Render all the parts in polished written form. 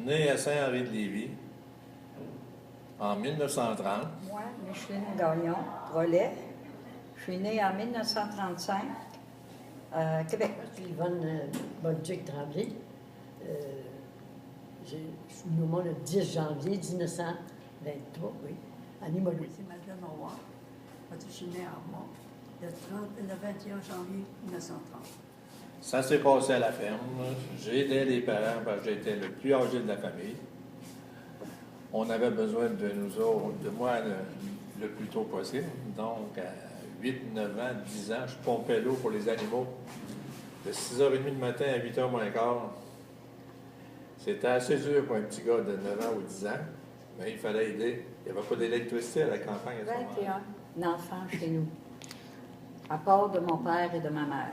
Né à Saint-Henri-de-Lévis en 1930. Moi, Micheline Gagnon, Relais. Je suis née en 1935 à Québec. Je suis Yvonne Bolduc Tremblay. Je suis nommée le 10 janvier 1923, oui, à Limoilou. C'est Madeleine Roy. Je suis née à Armand le 21 janvier 1930. Ça s'est passé à la ferme. J'ai aidé les parents parce que j'étais le plus âgé de la famille. On avait besoin de nous autres, de moi le plus tôt possible. Donc, à 8, 9 ans, 10 ans, je pompais l'eau pour les animaux. De 6h30 du matin à 8h moins quart. C'était assez dur pour un petit gars de 9 ans ou 10 ans, mais il fallait aider. Il n'y avait pas d'électricité à la campagne à ce moment-là. 21 enfants chez nous, à part de mon père et de ma mère.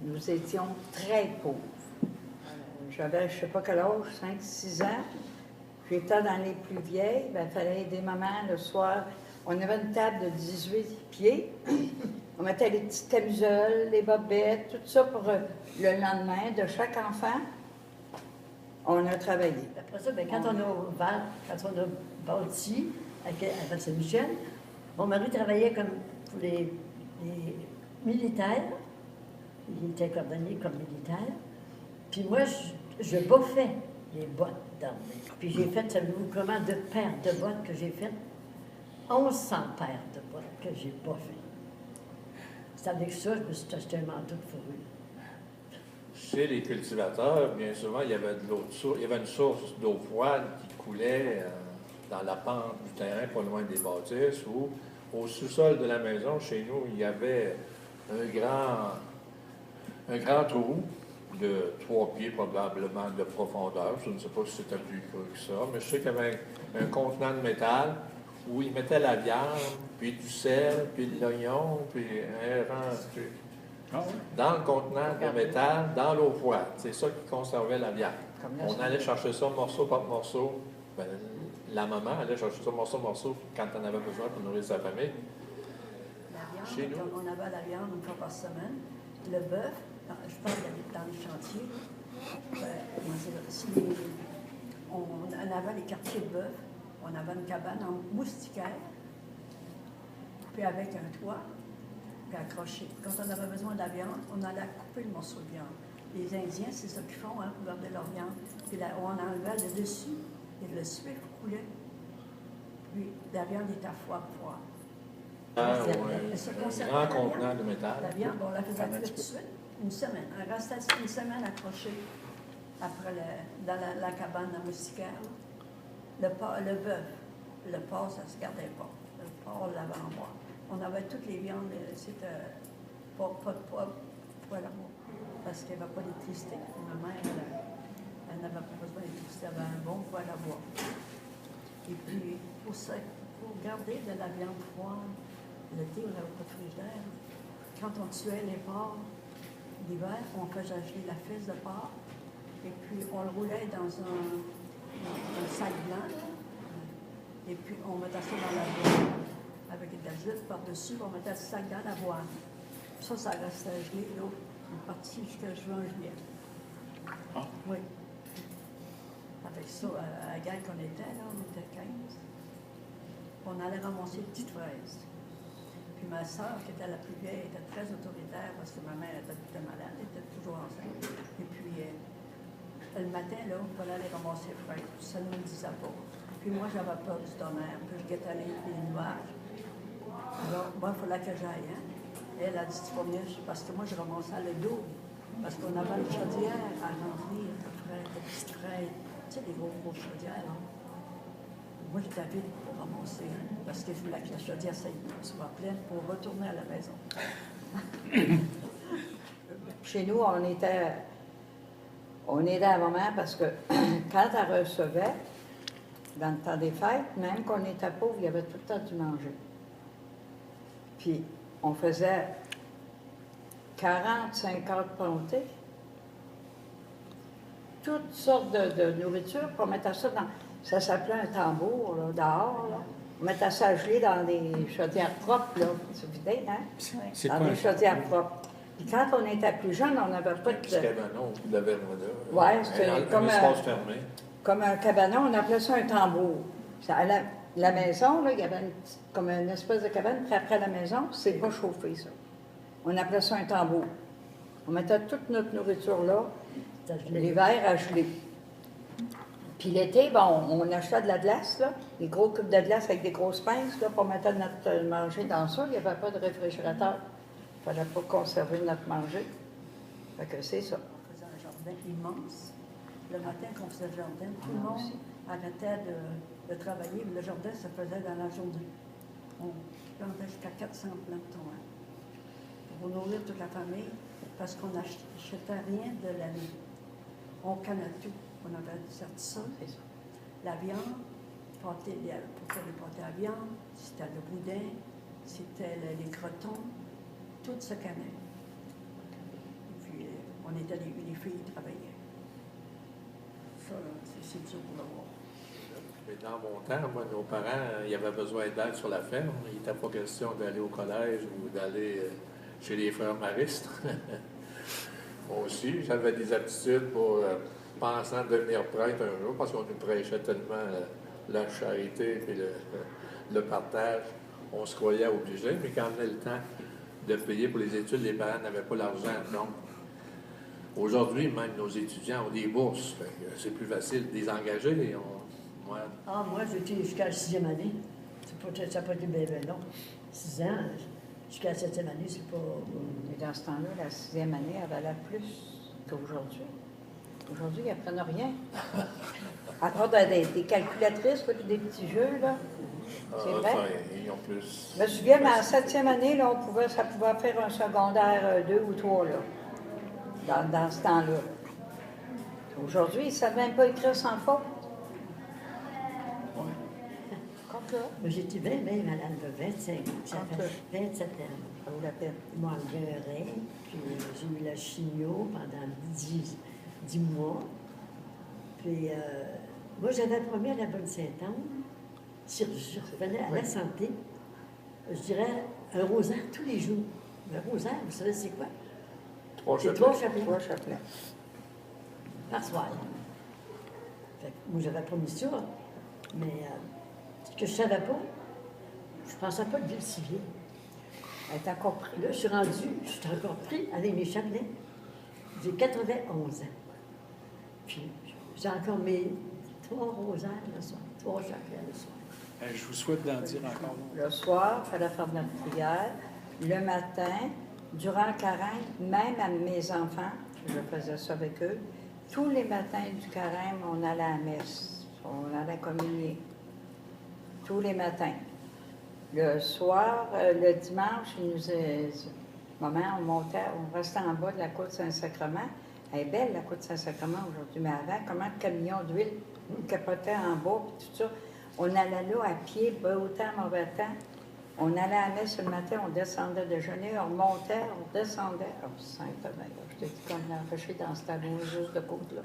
Nous étions très pauvres. J'avais, je ne sais pas quel âge, 5-6 ans. J'étais dans les plus vieilles. Il fallait aider maman le soir. On avait une table de 18 pieds. On mettait les petites camisoles, les bobettes, tout ça pour le lendemain de chaque enfant. On a travaillé. Après ça, bien, quand on a bâti avec Saint-Michel, mon mari travaillait comme pour les militaires. Il était cordonnier comme militaire. Puis moi, je boffais les bottes d'armée. Puis j'ai fait, savez-vous comment, de paires de bottes que j'ai faites? 1100 paires de bottes que j'ai boffées. C'est avec ça que je me suis acheté un manteau de fourrure. Chez les cultivateurs, bien souvent, il y avait de l'eau de source, il y avait une source d'eau froide qui coulait dans la pente du terrain, pas loin des bâtisses, ou au sous-sol de la maison, chez nous, il y avait un grand trou de 3 pieds probablement de profondeur. Je ne sais pas si c'était plus creux que ça, mais je sais qu'il y avait un contenant de métal où ils mettaient la viande, puis du sel, puis de l'oignon, puis un rang, dans le contenant de métal, dans l'eau froide. C'est ça qui conservait la viande. On allait chercher ça morceau par morceau. Ben, la maman allait chercher ça morceau par morceau quand on avait besoin pour nourrir sa famille. La viande, Chez nous. on avait la viande une fois par semaine. Le bœuf, je parle dans les chantiers, on avait les quartiers de bœuf, on avait une cabane en moustiquaire, puis avec un toit, puis accroché. Quand on avait besoin de la viande, on allait couper le morceau de viande. Les Indiens, c'est ça qu'ils font, pour garder leur viande. Puis là, on enlevait le dessus, et le suif coulait. Puis la viande était à froid. Un grand contenant de métal. La viande, on la faisait cuire tout de suite, une semaine. Elle restait une semaine accrochée après dans la cabane à moustiquaire. Le bœuf, le porc, ça ne se gardait pas. Le porc, l'avant-moi. On avait toutes les viandes, c'était pas de poivre à bois, parce qu'il n'y avait pas d'électricité. Ma mère, elle n'avait pas besoin d'électricité, elle avait un bon poêle à bois. Et puis, pour garder de la viande froide, l'été, on n'avait pas de frigidaire. Quand on tuait les porcs l'hiver, on faisait geler la fesse de porc, et puis on le roulait dans un sac blanc, là. Et puis on mettait ça dans la boîte avec de la gîte par-dessus, on mettait le sac dans la boîte. Ça restait gelé, l'eau, une partie jusqu'à juin-juillet. Ah. Oui. Avec ça, à la gang qu'on était, là, on était 15. On allait ramasser des petites fraises. Puis ma soeur, qui était la plus vieille, était très autoritaire parce que ma mère était malade, elle était toujours enceinte. Et puis, le matin, là, il fallait aller ramasser les fraises. Ça ne me disait pas. Puis moi, j'avais peur du tonnerre, puis je guettais les nuages. Alors, moi, il fallait que j'aille. Hein? Elle a dit, tu vas venir, parce que moi, je ramassais le dos. Parce qu'on avait une chaudière à remplir de fraises, de petites fraises. Tu sais, des grosses chaudières. Hein? Moi, j'étais vite pour ramasser, hein, parce que je voulais que la chaudière soit pleine pour retourner à la maison. Chez nous, on aidait à maman parce que quand elle recevait, dans le temps des fêtes, même qu'on était pauvres, il y avait tout le temps du manger. Puis, on faisait 40-50 pontés, toutes sortes de nourriture, puis on mettait ça dans... Ça s'appelait un tambour, là, dehors, là. On mettait ça à geler dans des chaudières propres, là. C'est vidé, hein? C'est Dans quoi? des chaudières propres. Puis quand on était plus jeune, on n'avait pas Un petit cabanon de Vermada. Ouais, c'était comme un espace fermé. comme un cabanon, on appelait ça un tambour. À la maison, là, il y avait comme une espèce de cabane, puis après la maison, c'est pas chauffé, ça. On appelait ça un tambour. On mettait toute notre nourriture là, l'hiver à geler. Puis l'été, bon, on achetait de la glace, là, des gros cubes de glace avec des grosses pinces, là, pour mettre notre manger dans ça. Il n'y avait pas de réfrigérateur. Il ne fallait pas conserver notre manger. Fait que c'est ça. On faisait un jardin immense. Le matin, quand on faisait le jardin, tout le monde arrêtait de travailler. Le jardin se faisait dans la journée. On plantait jusqu'à 400 plantons pour nourrir toute la famille, parce qu'on n'achetait rien de l'année. On canait tout. On avait du certissant, la viande, pour faire les pâtés à viande, c'était le boudin, c'était les crotons, tout se canait. Puis on était les filles qui travaillaient. Ça, c'est dur pour le voir. Mais dans mon temps, moi, nos parents, ils avaient besoin d'aide sur la ferme. Il n'était pas question d'aller au collège ou d'aller chez les frères maristes. Moi aussi, j'avais des aptitudes pour pensant devenir prêtre un jour, parce qu'on nous prêchait tellement la charité et le partage. On se croyait obligé, mais quand on avait le temps de payer pour les études, les parents n'avaient pas l'argent. Donc, aujourd'hui, même nos étudiants ont des bourses. C'est plus facile de les engager. Ah, moi, j'étais jusqu'à la 6e année. Ça n'a pas été bien long. 6 ans, jusqu'à la 7e année, c'est pas... Mais dans ce temps-là, la 6e année, elle valait plus qu'aujourd'hui. Aujourd'hui, ils n'apprennent rien. À part des calculatrices, là, puis des petits jeux, là. C'est vrai. Enfin, ils ont plus... Je me souviens, mais en 7e année, là, ça pouvait faire un secondaire 2 ou 3, là, dans ce temps-là. Aujourd'hui, ils ne savent même pas écrire sans faute. Moi, j'étais bien malade de 25 ans. Ça fait 27 ans. Ça vaut la peine. Ils m'ont enlevé un rein, puis j'ai eu la chimio pendant 10 mois. Puis, moi, j'avais promis à la Bonne Sainte-Anne, si je revenais à la santé, je dirais un rosaire tous les jours. Un rosaire, vous savez, c'est quoi? 3 chapelets. 3 chapelets. Par soir. Fait que moi, j'avais promis ça, mais ce que je ne savais pas, je ne pensais pas de vivre si vieille. Elle est encore prise. Là, je suis encore pris avec mes chapelets. J'ai 91 ans. Puis, j'ai encore mes 3 rosaires le soir, 3 chapelets le soir. Je vous souhaite d'en dire encore. Le soir, il fallait faire notre prière. Le matin, durant le carême, même à mes enfants, je faisais ça avec eux, tous les matins du carême, on allait à la messe. On allait communier. Tous les matins. Le soir, le dimanche, on restait en bas de la cour de Saint-Sacrement. Elle est belle, la cour de Saint-Sacrement aujourd'hui, mais avant, comment le camion d'huile capotait en bas, puis tout ça. On allait là à pied, beau temps, mauvais temps. On allait à la messe le matin, on descendait déjeuner, on remontait, on descendait. Oh, Sainte-Mère, je t'ai dit qu'on l'a empêché dans cette juste de côte-là.